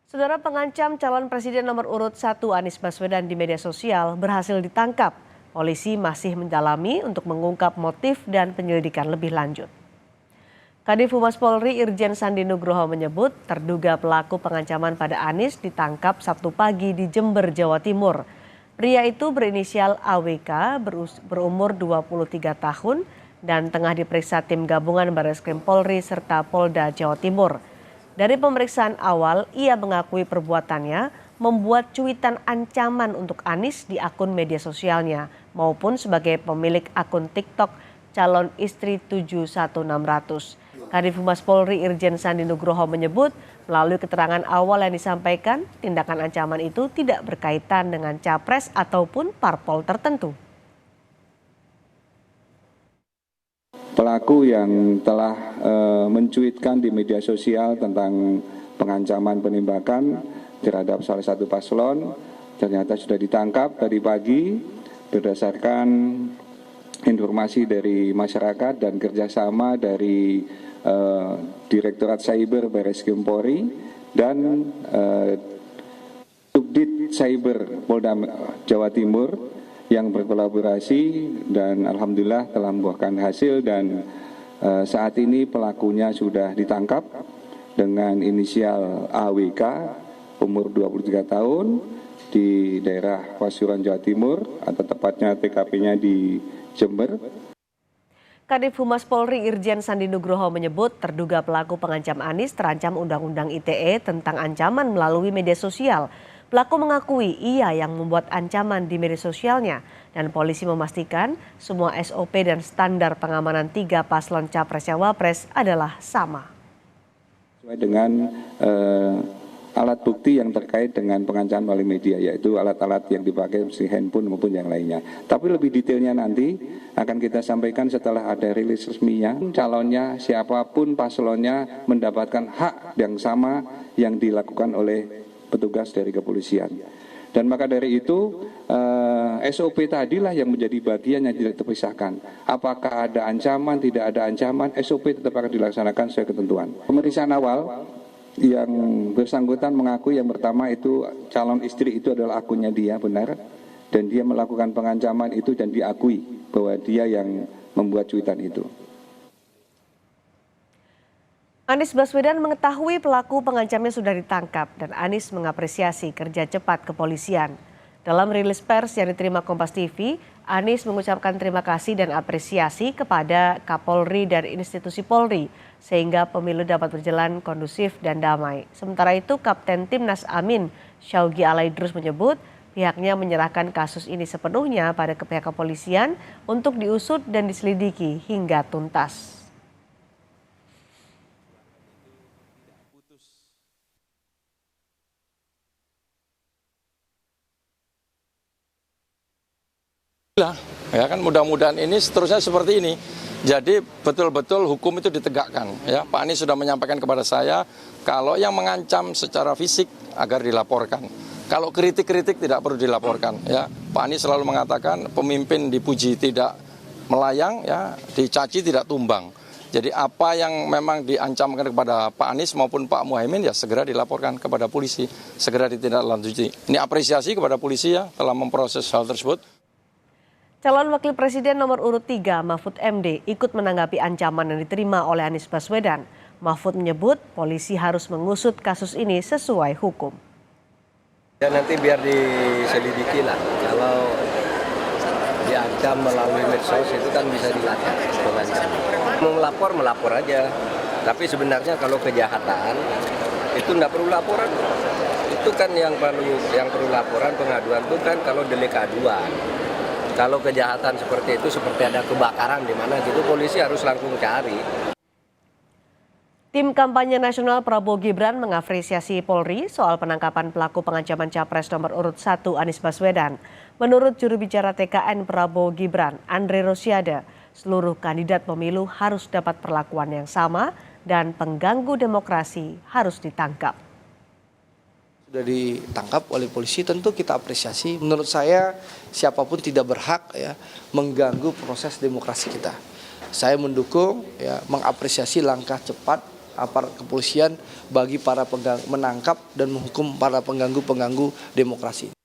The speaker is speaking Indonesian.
Saudara pengancam calon presiden nomor urut 1 Anies Baswedan di media sosial berhasil ditangkap. Polisi masih mendalami untuk mengungkap motif dan penyelidikan lebih lanjut. Kadif Humas Polri Irjen Sandi Nugroho menyebut terduga pelaku pengancaman pada Anies ditangkap Sabtu pagi di Jember, Jawa Timur. Pria itu berinisial AWK berumur 23 tahun dan tengah diperiksa tim gabungan Barreskrim Polri serta Polda Jawa Timur. Dari pemeriksaan awal, ia mengakui perbuatannya membuat cuitan ancaman untuk Anies di akun media sosialnya maupun sebagai pemilik akun TikTok calon istri 71600. Kadif Humas Polri Irjen Sandi Nugroho menyebut melalui keterangan awal yang disampaikan, tindakan ancaman itu tidak berkaitan dengan capres ataupun parpol tertentu. Pelaku yang telah mencuitkan di media sosial tentang pengancaman penembakan terhadap salah satu paslon ternyata sudah ditangkap tadi pagi berdasarkan informasi dari masyarakat dan kerjasama dari Direktorat Cyber Barreskrim Polri dan Subdit Cyber Polda Jawa Timur yang berkolaborasi dan alhamdulillah telah membuahkan hasil dan saat ini pelakunya sudah ditangkap dengan inisial AWK umur 23 tahun di daerah Pasuruan Jawa Timur atau tepatnya TKP-nya di Jember. Kadif Humas Polri Irjen Sandi Nugroho menyebut terduga pelaku pengancam Anies terancam Undang-Undang ITE tentang ancaman melalui media sosial. Pelaku mengakui ia yang membuat ancaman di media sosialnya dan polisi memastikan semua SOP dan standar pengamanan 3 paslon Capres-Cawapres adalah sama. Sesuai dengan alat bukti yang terkait dengan pengancaman melalui media, yaitu alat-alat yang dipakai seperti handphone maupun yang lainnya. Tapi lebih detailnya nanti akan kita sampaikan setelah ada rilis resminya. Calonnya siapapun paslonnya mendapatkan hak yang sama yang dilakukan oleh petugas dari kepolisian. Dan maka dari itu SOP tadilah yang menjadi bagian yang tidak terpisahkan. Apakah ada ancaman, tidak ada ancaman, SOP tetap akan dilaksanakan sesuai ketentuan. Pemeriksaan awal yang bersangkutan mengakui yang pertama itu calon istri itu adalah akunnya dia, benar. Dan dia melakukan pengancaman itu dan diakui bahwa dia yang membuat cuitan itu. Anies Baswedan mengetahui pelaku pengancamnya sudah ditangkap dan Anies mengapresiasi kerja cepat kepolisian. Dalam rilis pers yang diterima Kompas TV, Anies mengucapkan terima kasih dan apresiasi kepada Kapolri dan institusi Polri sehingga pemilu dapat berjalan kondusif dan damai. Sementara itu Kapten Timnas Amin Syaugi Alaidrus menyebut pihaknya menyerahkan kasus ini sepenuhnya pada pihak kepolisian untuk diusut dan diselidiki hingga tuntas. Ya kan, mudah-mudahan ini seterusnya seperti ini. Jadi betul-betul hukum itu ditegakkan. Ya, Pak Anies sudah menyampaikan kepada saya kalau yang mengancam secara fisik agar dilaporkan. Kalau kritik-kritik tidak perlu dilaporkan. Ya, Pak Anies selalu mengatakan pemimpin dipuji tidak melayang, ya, dicaci tidak tumbang. Jadi apa yang memang diancamkan kepada Pak Anies maupun Pak Muhaimin ya segera dilaporkan kepada polisi, segera ditindaklanjuti. Ini apresiasi kepada polisi ya telah memproses hal tersebut. Calon Wakil Presiden nomor urut 3 Mahfud MD ikut menanggapi ancaman yang diterima oleh Anies Baswedan. Mahfud menyebut polisi harus mengusut kasus ini sesuai hukum. Ya nanti biar diselidiki lah, kalau diancam melalui medsos itu kan bisa dilacak pengancam. Mau melapor aja, tapi sebenarnya kalau kejahatan itu enggak perlu laporan. Itu kan yang perlu laporan pengaduan itu kan kalau delik aduan. Kalau kejahatan seperti itu, seperti ada kebakaran di mana gitu, polisi harus langsung cari. Tim kampanye nasional Prabowo Gibran mengapresiasi Polri soal penangkapan pelaku pengancaman Capres nomor urut 1 Anies Baswedan. Menurut juru bicara TKN Prabowo Gibran, Andre Rosiade, seluruh kandidat pemilu harus dapat perlakuan yang sama dan pengganggu demokrasi harus ditangkap. Sudah ditangkap oleh polisi, tentu kita apresiasi. Menurut saya siapapun tidak berhak ya mengganggu proses demokrasi kita. Saya mendukung ya, mengapresiasi langkah cepat aparat kepolisian bagi para menangkap dan menghukum para pengganggu-pengganggu demokrasi.